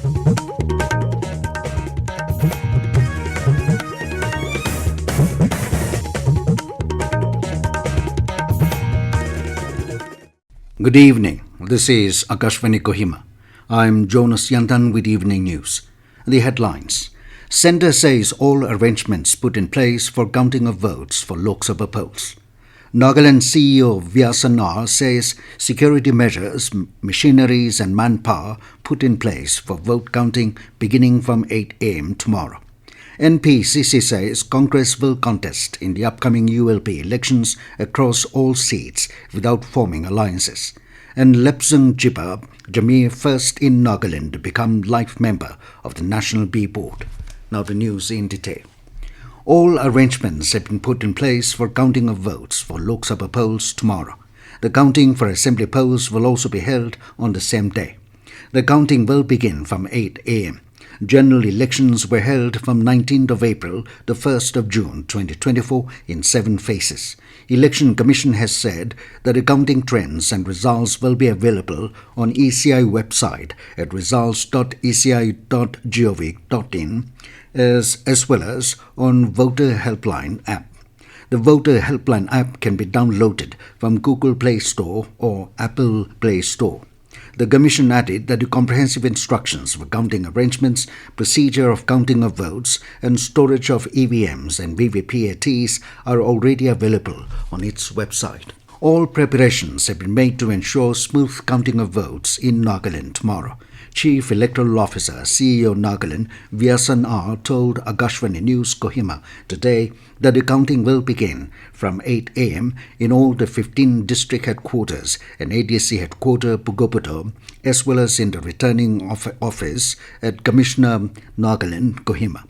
Good evening. This is Akashvani Kohima. I'm Jonas Yantan with Evening News. The headlines. Centre says all arrangements put in place for counting of votes for Lok Sabha polls. Nagaland CEO Vyasan R says security measures, machineries and manpower put in place for vote counting beginning from 8 a.m. tomorrow. NPCC says Congress will contest in the upcoming ULP elections across all seats without forming alliances. And Lepzungchiba Jamir, first in Nagaland to become life member of the National Bee Board. Now the news in detail. All arrangements have been put in place for counting of votes for Lok Sabha polls tomorrow. The counting for assembly polls will also be held on the same day. The counting will begin from 8 a.m. General elections were held from 19th of April to 1st of June 2024 in 7 phases. Election Commission has said that the counting trends and results will be available on ECI website at results.eci.gov.in as well as on Voter Helpline app. The Voter Helpline app can be downloaded from Google Play Store or Apple Play Store. The Commission added that the comprehensive instructions for counting arrangements, procedure of counting of votes, and storage of EVMs and VVPATs are already available on its website. All preparations have been made to ensure smooth counting of votes in Nagaland tomorrow. Chief Electoral Officer, CEO Nagaland Vyasan R told Akashvani News Kohima today that the counting will begin from 8 a.m. in all the 15 district headquarters and ADC headquarters Pugoputo, as well as in the returning office at Commissioner Nagaland Kohima.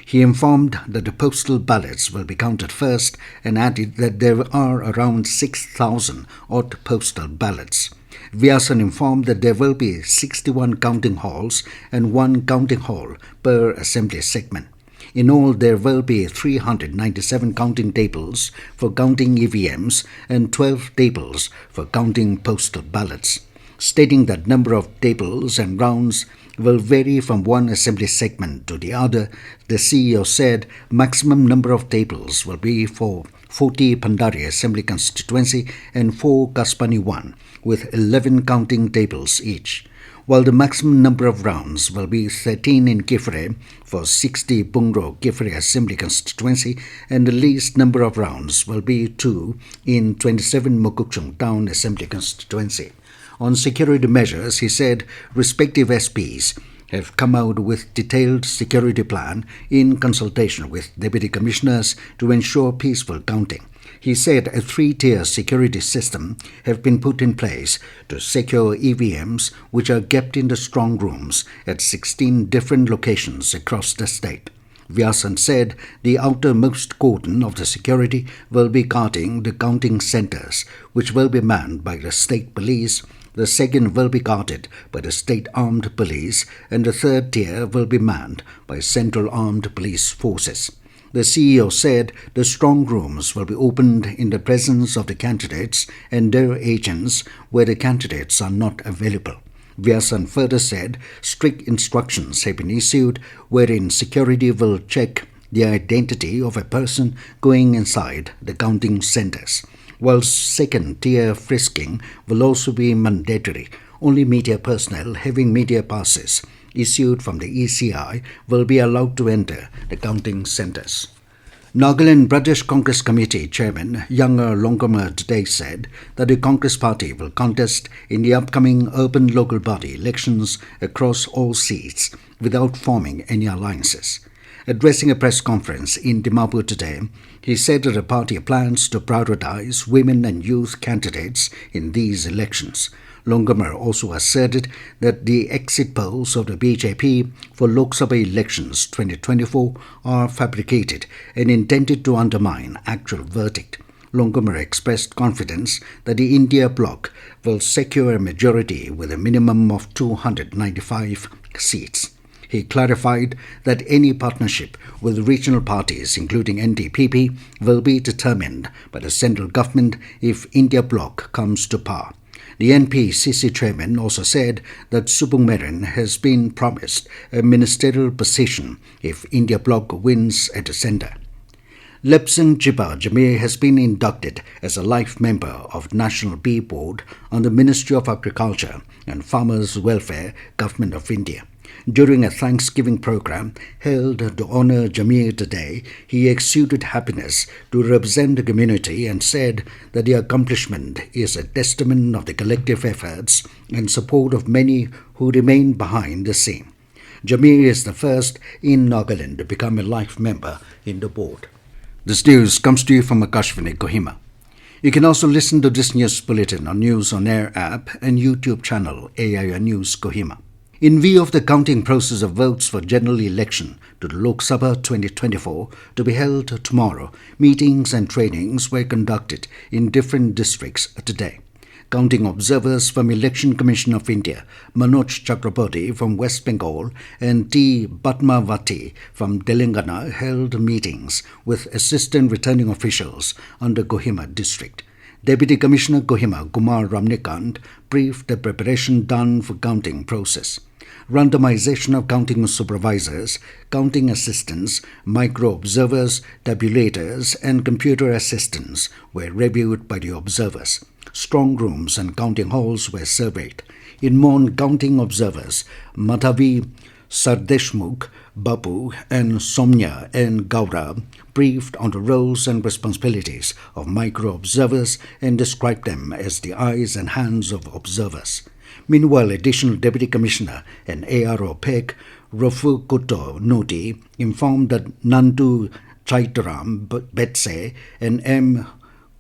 He informed that the postal ballots will be counted first and added that there are around 6,000 odd postal ballots. Vyasan informed that there will be 61 counting halls and 1 counting hall per assembly segment. In all, there will be 397 counting tables for counting EVMs and 12 tables for counting postal ballots. Stating that number of tables and rounds will vary from one assembly segment to the other, the CEO said maximum number of tables will be for 40 Pandari Assembly Constituency and 4 Kaspani 1, with 11 counting tables each, while the maximum number of rounds will be 13 in Kifre for 60 Bungro Kifre Assembly Constituency, and the least number of rounds will be 2 in 27 Mokokchung Town Assembly Constituency. On security measures, he said respective SPs have come out with detailed security plan in consultation with deputy commissioners to ensure peaceful counting. He said a 3-tier security system have been put in place to secure EVMs which are kept in the strong rooms at 16 different locations across the state. Vyasan said the outermost cordon of the security will be guarding the counting centers, which will be manned by the state police. The second will be guarded by the state armed police, and the third tier will be manned by central armed police forces. The CEO said the strong rooms will be opened in the presence of the candidates and their agents where the candidates are not available. Vyasan further said strict instructions have been issued wherein security will check the identity of a person going inside the counting centers, while second-tier frisking will also be mandatory. Only media personnel having media passes issued from the ECI will be allowed to enter the counting centers. Nagaland Pradesh Congress Committee Chairman Younger Longomar today said that the Congress Party will contest in the upcoming urban local body elections across all seats without forming any alliances. Addressing a press conference in Dimapur today, he said that the party plans to prioritize women and youth candidates in these elections. Longomar also asserted that the exit polls of the BJP for Lok Sabha elections 2024 are fabricated and intended to undermine actual verdict. Longomar expressed confidence that the India bloc will secure a majority with a minimum of 295 seats. He clarified that any partnership with regional parties, including NDPP, will be determined by the central government if India bloc comes to power. The NPCC chairman also said that Subungmerin has been promised a ministerial position if India bloc wins at the centre. Lepzungchiba Jamir has been inducted as a life member of National Bee Board on the Ministry of Agriculture and Farmers' Welfare, Government of India. During a Thanksgiving program held to honour Jamir today, he exuded happiness to represent the community and said that the accomplishment is a testament of the collective efforts and support of many who remain behind the scene. Jamir is the first in Nagaland to become a life member in the board. This news comes to you from Akashvani, Kohima. You can also listen to this news bulletin on News on Air app and YouTube channel AIR News Kohima. In view of the counting process of votes for general election to the Lok Sabha 2024 to be held tomorrow, meetings and trainings were conducted in different districts today. Counting observers from Election Commission of India, Manoj Chakraborty from West Bengal and T. Padmavati from Telangana held meetings with assistant returning officials under Kohima district. Deputy Commissioner Kohima Kumar Ramnikant briefed the preparation done for counting process. Randomization of counting supervisors, counting assistants, micro-observers, tabulators and computer assistants were reviewed by the observers. Strong rooms and counting halls were surveyed. In Mon counting observers, Madhavi, Sardeshmukh, Babu and Somnya and Gaura briefed on the roles and responsibilities of micro-observers and described them as the eyes and hands of observers. Meanwhile, Additional Deputy Commissioner and ARO PEC, Rafu Kuto Noti, informed that Nandu Chaitaram Betse and M.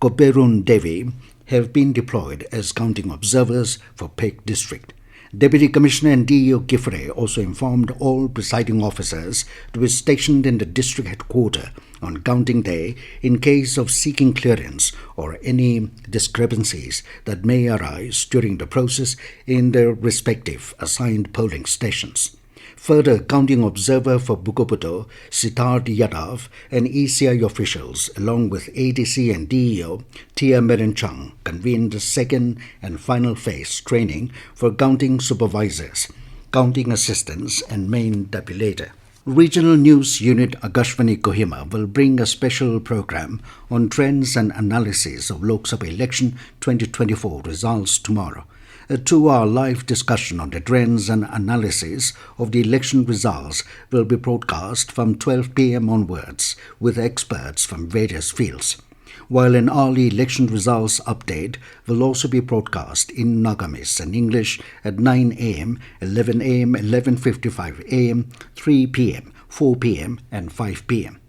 Koperun Devi have been deployed as counting observers for PEC district. Deputy Commissioner and DEO Kifre also informed all presiding officers to be stationed in the district headquarters on counting day in case of seeking clearance or any discrepancies that may arise during the process in their respective assigned polling stations. Further, counting observer for Bukoputo, Siddharth Yadav, and ECI officials, along with ADC and DEO, Tia Merenchang, convened the second and final phase training for counting supervisors, counting assistants, and main tabulator. Regional News Unit Akashvani Kohima will bring a special program on trends and analysis of Lok Sabha election 2024 results tomorrow. A 2-hour live discussion on the trends and analysis of the election results will be broadcast from 12 p.m. onwards with experts from various fields, while an early election results update will also be broadcast in Nagamis and English at 9 a.m., 11 a.m., 11:55 a.m., 3 p.m., 4 p.m. and 5 p.m.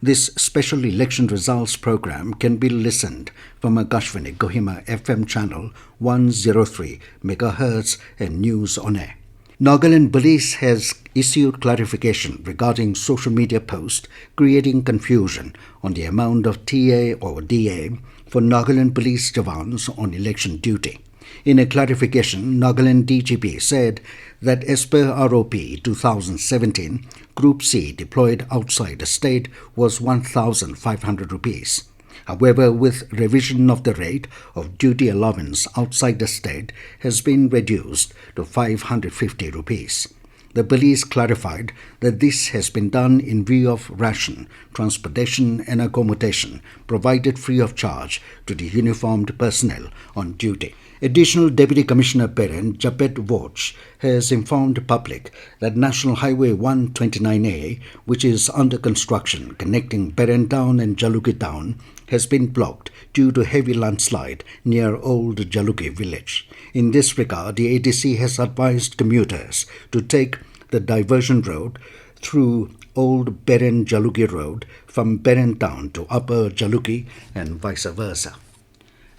This special election results program can be listened from Akashvani Kohima FM channel 103 MHz and News on Air. Nagaland Police has issued clarification regarding social media posts creating confusion on the amount of TA or DA for Nagaland Police Jawans on election duty. In a clarification, Nagaland DGP said that as per ROP 2017, Group C deployed outside the state was 1,500 rupees. However, with revision of the rate of duty allowance outside the state has been reduced to 550 rupees. The police clarified that this has been done in view of ration, transportation and accommodation provided free of charge to the uniformed personnel on duty. Additional Deputy Commissioner Peren Japet Watch has informed the public that National Highway 129A, which is under construction connecting Peren Town and Jaluki Town, has been blocked due to heavy landslide near Old Jaluki village. In this regard, the ADC has advised commuters to take the diversion road through Old Peren Jaluki Road from Peren Town to Upper Jaluki and vice versa.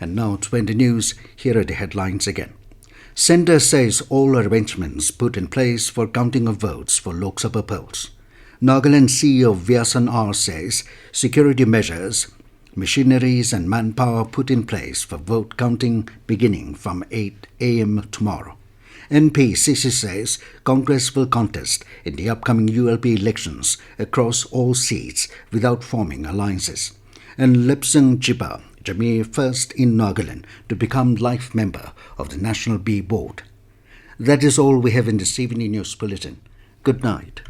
And now to end the news, here are the headlines again. Centre says all arrangements put in place for counting of votes for Lok Sabha polls. Nagaland CEO Vyasan R says security measures, machineries and manpower put in place for vote counting beginning from 8 a.m. tomorrow. NPCC says Congress will contest in the upcoming ULP elections across all seats without forming alliances. And Lepzungchiba Jamir first in Nagaland to become life member of the National Bee Board. That is all we have in this evening news bulletin. Good night.